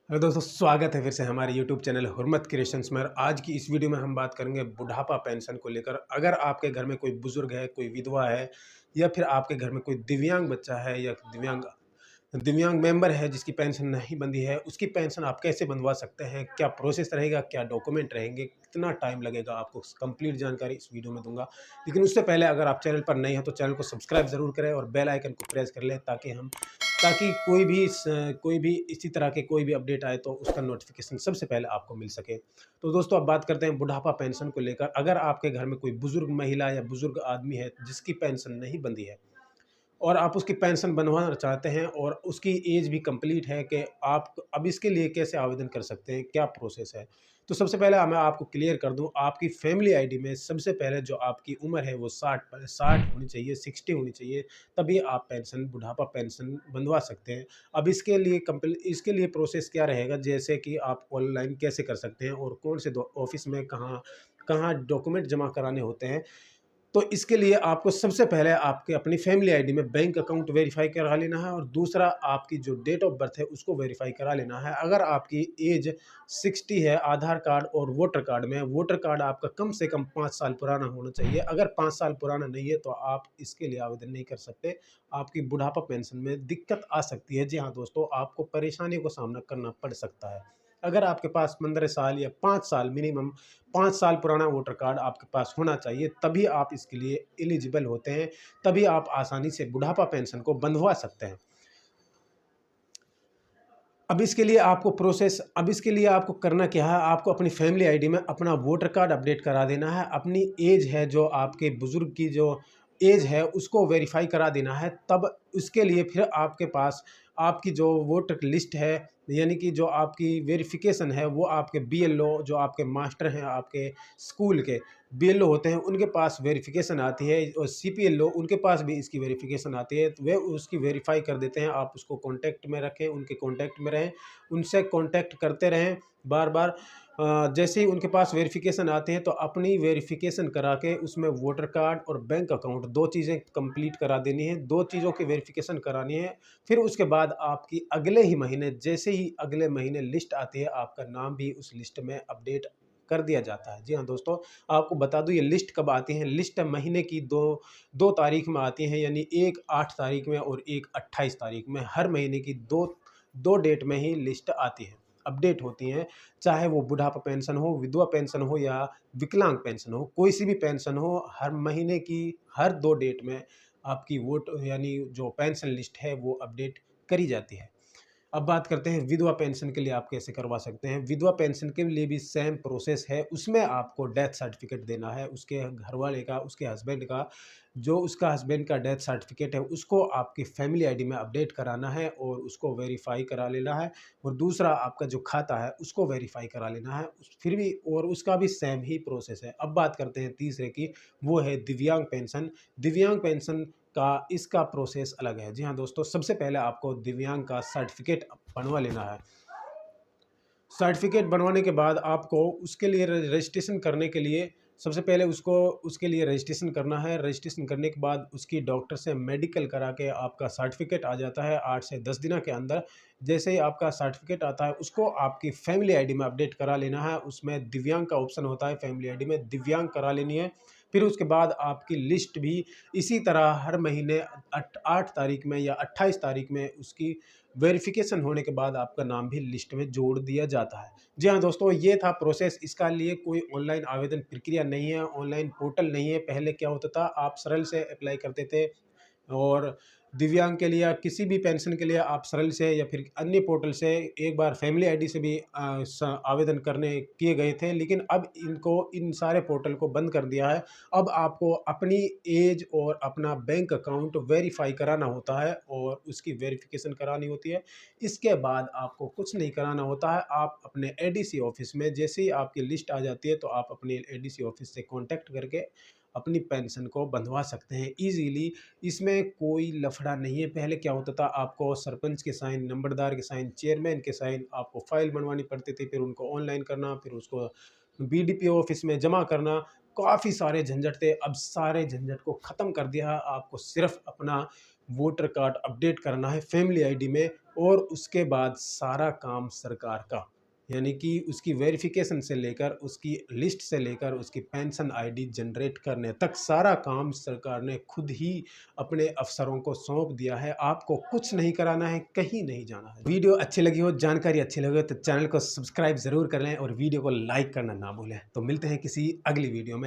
Hello दोस्तों, स्वागत है फिर से हमारे यूट्यूब चैनल हुर्मत क्रिएशंस में। और आज की इस वीडियो में हम बात करेंगे बुढ़ापा पेंशन को लेकर। अगर आपके घर में कोई बुजुर्ग है, कोई विधवा है, या फिर आपके घर में कोई दिव्यांग बच्चा है या दिव्यांग दिव्यांग मेंबर है जिसकी पेंशन नहीं बंधी है, उसकी पेंशन आप कैसे बंधवा सकते हैं, क्या प्रोसेस रहेगा, क्या डॉक्यूमेंट रहेंगे, कितना टाइम लगेगा, आपको कंप्लीट जानकारी इस वीडियो में दूंगा। लेकिन उससे पहले अगर आप चैनल पर नए हैं तो चैनल को सब्सक्राइब जरूर करें और बेल आइकन को प्रेस कर लें ताकि कोई भी इसी तरह के कोई भी अपडेट आए तो उसका नोटिफिकेशन सबसे पहले आपको मिल सके। तो दोस्तों, अब बात करते हैं बुढ़ापा पेंशन को लेकर। अगर आपके घर में कोई बुजुर्ग महिला या बुजुर्ग आदमी है जिसकी पेंशन नहीं बंधी है और आप उसकी पेंशन बनवाना चाहते हैं और उसकी एज भी कंप्लीट है, कि आप अब इसके लिए कैसे आवेदन कर सकते हैं, क्या प्रोसेस है। तो सबसे पहले मैं आपको क्लियर कर दूं, आपकी फैमिली आईडी में सबसे पहले जो आपकी उम्र है वो 60 होनी चाहिए, 60 होनी चाहिए। तभी आप पेंशन, बुढ़ापा पेंशन बंधवा सकते हैं। अब इसके लिए प्रोसेस क्या रहेगा, जैसे कि आप ऑनलाइन कैसे कर सकते हैं और कौन से ऑफिस में कहाँ कहाँ डॉक्यूमेंट जमा कराने होते हैं। तो इसके लिए आपको सबसे पहले आपके अपनी फैमिली आईडी में बैंक अकाउंट वेरीफाई करा लेना है और दूसरा आपकी जो डेट ऑफ बर्थ है उसको वेरीफाई करा लेना है। अगर आपकी एज 60 है, आधार कार्ड और वोटर कार्ड में, वोटर कार्ड आपका कम से कम 5 साल पुराना होना चाहिए। अगर 5 साल पुराना नहीं है तो आप इसके लिए आवेदन नहीं कर सकते। आपकी बुढ़ापा पेंशन में दिक्कत आ सकती है। जी हाँ दोस्तों, आपको परेशानी को सामना करना पड़ सकता है। अगर आपके पास 15 साल या 5 साल, मिनिमम 5 साल पुराना वोटर कार्ड आपके पास होना चाहिए, तभी आप इसके लिए एलिजिबल होते हैं। तभी आप आसानी से बुढ़ापा पेंशन को बंधवा सकते हैं। अब इसके लिए आपको करना क्या है, आपको अपनी फैमिली आईडी में अपना वोटर कार्ड अपडेट करा देना है। अपनी एज है, जो आपके बुजुर्ग की जो एज है उसको वेरीफाई करा देना है। तब उसके लिए फिर आपके पास आपकी जो वोटर लिस्ट है, यानी कि जो आपकी वेरिफिकेशन है, वो आपके बीएलओ, जो आपके मास्टर हैं, आपके स्कूल के बीएलओ होते हैं, उनके पास वेरिफिकेशन आती है। और सीपीएलओ, उनके पास भी इसकी वेरिफिकेशन आती है। तो वे उसकी वेरीफाई कर देते हैं। आप उसको कांटेक्ट में रखें, उनके कांटेक्ट में रहें, उनसे कांटेक्ट करते रहें बार बार। जैसे ही उनके पास वेरिफिकेशन आते हैं तो अपनी वेरिफिकेशन करा के उसमें वोटर कार्ड और बैंक अकाउंट, दो चीज़ें कंप्लीट करा देनी है, दो चीज़ों की वेरिफिकेशन करानी है। फिर उसके बाद आपकी अगले ही महीने, जैसे ही अगले महीने लिस्ट आती है, आपका नाम भी उस लिस्ट में अपडेट कर दिया जाता है। जी हाँ दोस्तों, आपको बता दूं ये लिस्ट कब आती है। लिस्ट महीने की दो दो तारीख में आती है, यानी एक 8 तारीख में और एक 28 तारीख में। हर महीने की दो दो डेट में ही लिस्ट आती है, अपडेट होती हैं। चाहे वो बुढ़ापा पेंशन हो, विधवा पेंशन हो या विकलांग पेंशन हो, कोई सी भी पेंशन हो, हर महीने की हर 2 डेट में आपकी वोट, यानी जो पेंशन लिस्ट है, वो अपडेट करी जाती है। अब बात करते हैं विधवा पेंशन के लिए आप कैसे करवा सकते हैं। विधवा पेंशन के लिए भी सेम प्रोसेस है। उसमें आपको डेथ सर्टिफिकेट देना है, उसके घरवाले का, उसके हस्बैंड का। जो उसका हस्बैंड का डेथ सर्टिफिकेट है उसको आपकी फैमिली आईडी में अपडेट कराना है और उसको वेरीफाई करा लेना है। और दूसरा आपका जो खाता है उसको वेरीफाई करा लेना है। फिर भी और उसका भी सेम ही प्रोसेस है। अब बात करते हैं तीसरे की, वो है दिव्यांग पेंशन। दिव्यांग पेंशन का इसका प्रोसेस अलग है। जी हाँ दोस्तों, सबसे पहले आपको दिव्यांग का सर्टिफिकेट बनवा लेना है। सर्टिफिकेट बनवाने के बाद आपको उसके लिए रजिस्ट्रेशन करने के लिए सबसे पहले उसको उसके लिए रजिस्ट्रेशन करना है। रजिस्ट्रेशन करने के बाद उसकी डॉक्टर से मेडिकल करा के आपका सर्टिफिकेट आ जाता है 8 से 10 दिनों के अंदर। जैसे ही आपका सर्टिफिकेट आता है उसको आपकी फैमिली आईडी में अपडेट करा लेना है। उसमें दिव्यांग का ऑप्शन होता है, फैमिली आईडी में दिव्यांग करा लेनी है। फिर उसके बाद आपकी लिस्ट भी इसी तरह हर महीने 8 तारीख में या 28 तारीख में उसकी वेरिफिकेशन होने के बाद आपका नाम भी लिस्ट में जोड़ दिया जाता है। जी हाँ दोस्तों, ये था प्रोसेस। इसका लिए कोई ऑनलाइन आवेदन प्रक्रिया नहीं है, ऑनलाइन पोर्टल नहीं है। पहले क्या होता था, आप सरल से अप्लाई करते थे और दिव्यांग के लिए, किसी भी पेंशन के लिए आप सरल से या फिर अन्य पोर्टल से एक बार फैमिली आईडी से भी आवेदन करने किए गए थे। लेकिन अब इन सारे पोर्टल को बंद कर दिया है। अब आपको अपनी एज और अपना बैंक अकाउंट वेरीफाई कराना होता है और उसकी वेरिफिकेशन करानी होती है। इसके बाद आपको कुछ नहीं कराना होता है। आप अपने एडीसी ऑफिस में, जैसे ही आपकी लिस्ट आ जाती है तो आप अपने एडीसी ऑफिस से कांटेक्ट करके अपनी पेंशन को बंधवा सकते हैं इजीली। इसमें कोई लफड़ा नहीं है। पहले क्या होता था, आपको सरपंच के साइन, नंबरदार के साइन, चेयरमैन के साइन, आपको फाइल बनवानी पड़ती थी, फिर उनको ऑनलाइन करना, फिर उसको बीडीपीओ ऑफिस में जमा करना। काफ़ी सारे झंझट थे। अब सारे झंझट को ख़त्म कर दिया है। आपको सिर्फ अपना वोटर कार्ड अपडेट करना है फैमिली आईडी में और उसके बाद सारा काम सरकार का, यानी कि उसकी वेरिफिकेशन से लेकर, उसकी लिस्ट से लेकर, उसकी पेंशन आईडी जनरेट करने तक सारा काम सरकार ने खुद ही अपने अफसरों को सौंप दिया है। आपको कुछ नहीं कराना है, कहीं नहीं जाना है। वीडियो अच्छी लगी हो, जानकारी अच्छी लगी हो तो चैनल को सब्सक्राइब ज़रूर कर लें और वीडियो को लाइक करना ना भूलें। तो मिलते हैं किसी अगली वीडियो में।